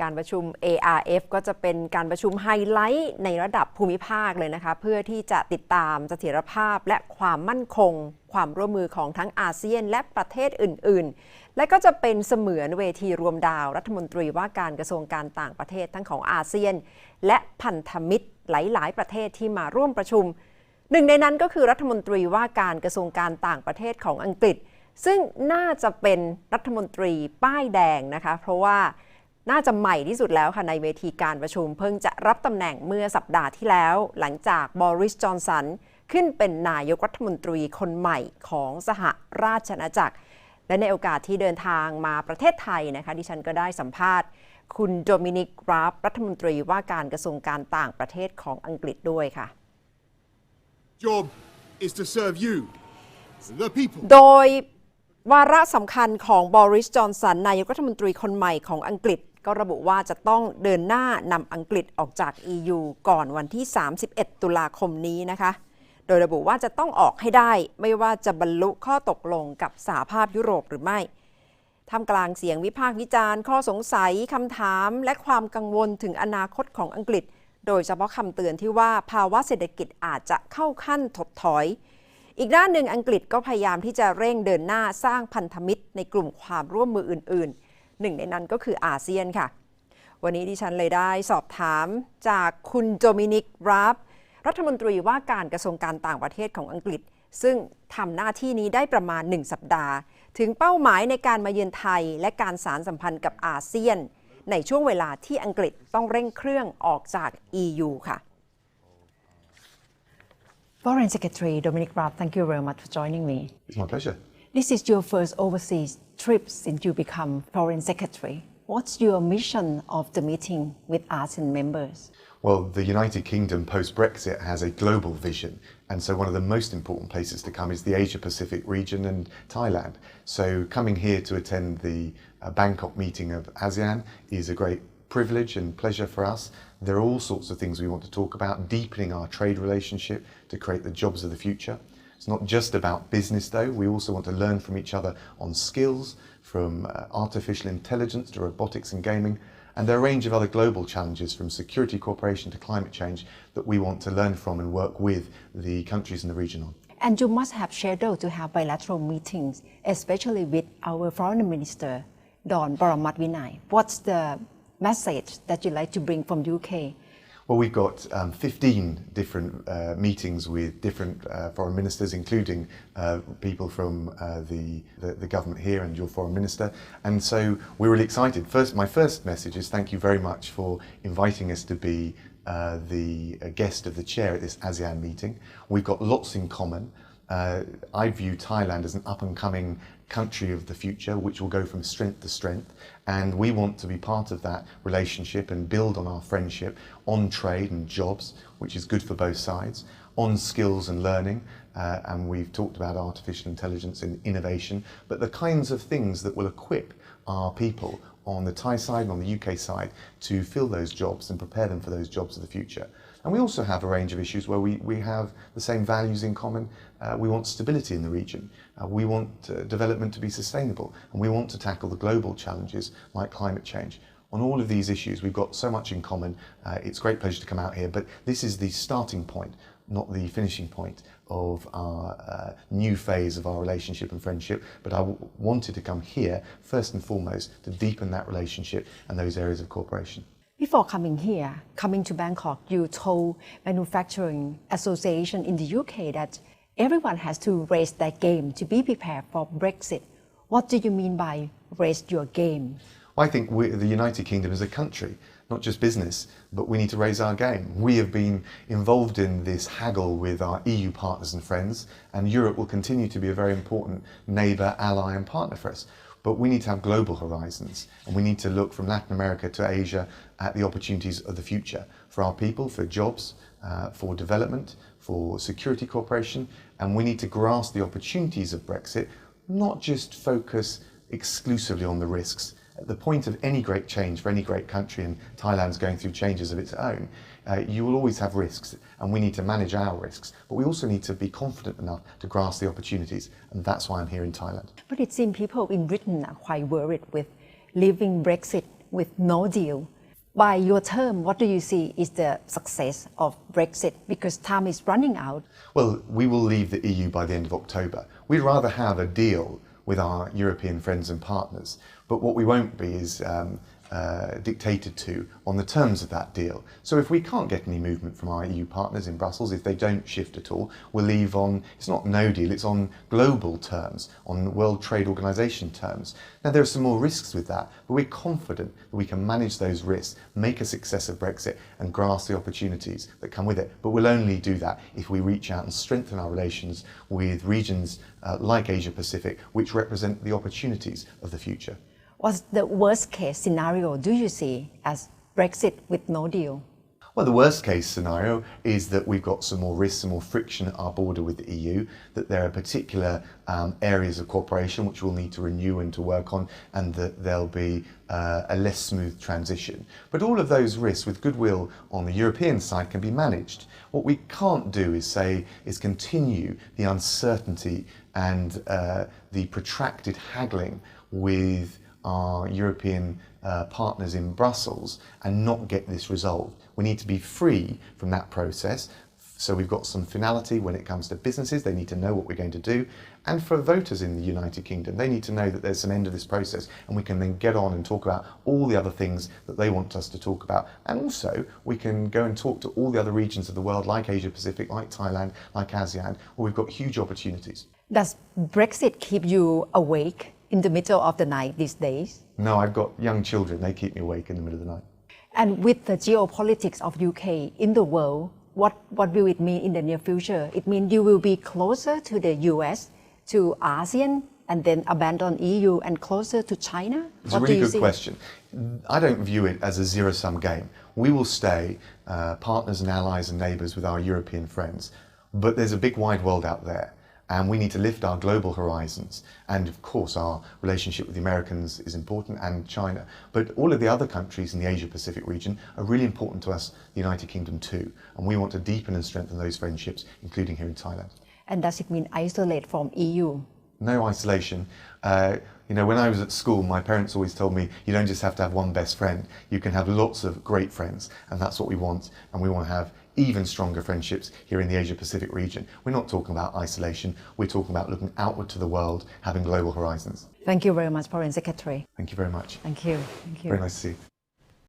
การประชุม ARF ก็จะเป็นการประชุมไฮไลท์ในระดับภูมิภาคเลยนะคะเพื่อที่จะติดตามเสถียรภาพและความมั่นคงความร่วมมือของทั้งอาเซียนและประเทศอื่นๆและก็จะเป็นเสมือนเวทีรวมดาวรัฐมนตรีว่าการกระทรวงการต่างประเทศทั้งของอาเซียนและพันธมิตรหลายๆประเทศที่มาร่วมประชุมหนึ่งในนั้นก็คือรัฐมนตรีว่าการกระทรวงการต่างประเทศของอังกฤษซึ่งน่าจะเป็นรัฐมนตรีป้ายแดงนะคะเพราะว่าน่าจะใหม่ที่สุดแล้วค่ะในเวทีการประชุมเพิ่งจะรับตำแหน่งเมื่อสัปดาห์ที่แล้วหลังจากบริส จอนสันขึ้นเป็นนายกรัฐมนตรีคนใหม่ของสหราชอาณาจักรและในโอกาสที่เดินทางมาประเทศไทยนะคะดิฉันก็ได้สัมภาษณ์คุณโดมินิก ราฟรัฐมนตรีว่าการกระทรวงการต่างประเทศของอังกฤษด้วยค่ะ Job is to serve you, the people. โดยวาระสำคัญของบริส จอนสันนายกรัฐมนตรีคนใหม่ของอังกฤษก็ระบุว่าจะต้องเดินหน้านำอังกฤษออกจาก EU ก่อนวันที่ 31 ตุลาคมนี้นะคะโดยระบุว่าจะต้องออกให้ได้ไม่ว่าจะบรรลุข้อตกลงกับสหภาพยุโรปหรือไม่ท่ามกลางเสียงวิพากษ์วิจารณ์ข้อสงสัยคำถามและความกังวลถึงอนาคตของอังกฤษโดยเฉพาะคำเตือนที่ว่าภาวะเศรษฐกิจอาจจะเข้าขั้นถดถอยอีกด้านหนึ่งอังกฤษก็พยายามที่จะเร่งเดินหน้าสร้างพันธมิตรในกลุ่มความร่วมมืออื่นๆหนึ่งในนั้นก็คืออาเซียนค่ะวันนี้ดิฉันเลยได้สอบถามจากคุณโดมินิก ราฟรัฐมนตรีว่าการกระทรวงการต่างประเทศของอังกฤษซึ่งทำหน้าที่นี้ได้ประมาณ1สัปดาห์ถึงเป้าหมายในการมาเยือนไทยและการสานสัมพันธ์กับอาเซียนในช่วงเวลาที่อังกฤษต้องเร่งเครื่องออกจาก EU ค่ะ Foreign Secretary Dominic Raab, thank you very much for joining me. It's my pleasure. This is your first overseas trip since you become Foreign Secretary. What's your mission of the meeting with ASEAN members? Well, the United Kingdom post-Brexit has a global vision, and so one of the most important places to come is the Asia-Pacific region and Thailand. So coming here to attend the Bangkok meeting of ASEAN is a great privilege and pleasure for us. There are all sorts of things we want to talk about, deepening our trade relationship to create the jobs of the future. It's not just about business though, we also want to learn from each other on skills, from artificial intelligence to robotics and gaming, and there are a range of other global challenges from security cooperation to climate change that we want to learn from and work with the countries in the region on. And you must have scheduled to have bilateral meetings, especially with our Foreign Minister, Don Paramatvinai. What's the message that you'd like to bring from UK? Well, we've got 15 different meetings with different foreign ministers, including people from the government here and your foreign minister. And so we're really excited. My first message is thank you very much for inviting us to be the guest of the chair at this ASEAN meeting. We've got lots in common. I view Thailand as an up-and-coming country of the future, which will go from strength to strength, and we want to be part of that relationship and build on our friendship on trade and jobs, which is good for both sides, on skills and learning, and we've talked about artificial intelligence and innovation, but the kinds of things that will equip our people on the Thai side and on the UK side to fill those jobs and prepare them for those jobs of the future. And we also have a range of issues where we have the same values in common. We want stability in the region. We want development to be sustainable. And we want to tackle the global challenges like climate change. On all of these issues, we've got so much in common. It's a great pleasure to come out here, but this is the starting point, not the finishing point of our new phase of our relationship and friendship. But I wanted to come here, first and foremost, to deepen that relationship and those areas of cooperation. Before coming here, coming to Bangkok, you told Manufacturing Association in the UK that everyone has to raise their game to be prepared for Brexit. What do you mean by raise your game? I think the United Kingdom is a country, not just business, but we need to raise our game. We have been involved in this haggle with our EU partners and friends, and Europe will continue to be a very important neighbour, ally and partner for us. But we need to have global horizons, and we need to look from Latin America to Asia at the opportunities of the future for our people, for jobs, for development, for security cooperation, and we need to grasp the opportunities of Brexit, not just focus exclusively on the risks. At the point of any great change for any great country, and Thailand's going through changes of its own, you will always have risks, and we need to manage our risks. But we also need to be confident enough to grasp the opportunities, and that's why I'm here in Thailand. But it seems people in Britain are quite worried with leaving Brexit with no deal. By your term, what do you see is the success of Brexit? Because time is running out. Well, we will leave the EU by the end of October. We'd rather have a deal with our European friends and partners, but what we won't be is dictated to on the terms of that deal. So if we can't get any movement from our EU partners in Brussels, if they don't shift at all, we'll leave on, it's not no deal, it's on global terms, on World Trade Organization terms. Now there are some more risks with that, but we're confident that we can manage those risks, make a success of Brexit and grasp the opportunities that come with it. But we'll only do that if we reach out and strengthen our relations with regions like Asia Pacific, which represent the opportunities of the future. What's the worst case scenario do you see as Brexit with no deal? Well, the worst case scenario is that we've got some more risk, some more friction at our border with the EU, that there are particular areas of cooperation which we'll need to renew and to work on, and that there'll be a less smooth transition. But all of those risks, with goodwill on the European side, can be managed. What we can't do is continue the uncertainty and the protracted haggling with our European partners in Brussels and not get this resolved. We need to be free from that process. So we've got some finality when it comes to businesses. They need to know what we're going to do. And for voters in the United Kingdom, they need to know that there's some end of this process and we can then get on and talk about all the other things that they want us to talk about. And also we can go and talk to all the other regions of the world like Asia Pacific, like Thailand, like ASEAN, where we've got huge opportunities. Does Brexit keep you awake in the middle of the night these days? No, I've got young children. They keep me awake in the middle of the night. And with the geopolitics of UK in the world, what will it mean in the near future? It means you will be closer to the US, to ASEAN, and then abandon EU and closer to China? It's a really good question. I don't view it as a zero-sum game. We will stay partners and allies and neighbours with our European friends, but there's a big wide world out there. And we need to lift our global horizons. And of course, our relationship with the Americans is important, and China. But all of the other countries in the Asia-Pacific region are really important to us, the United Kingdom too. And we want to deepen and strengthen those friendships, including here in Thailand. And does it mean isolate from EU? No isolation. When I was at school, my parents always told me, you don't just have to have one best friend. You can have lots of great friends, and that's what we want. And we want to have even stronger friendships here in the Asia-Pacific region. We're not talking about isolation. We're talking about looking outward to the world, having global horizons. Thank you very much, Foreign Secretary. Thank you very much. Thank you. Thank you. Very nice to see you.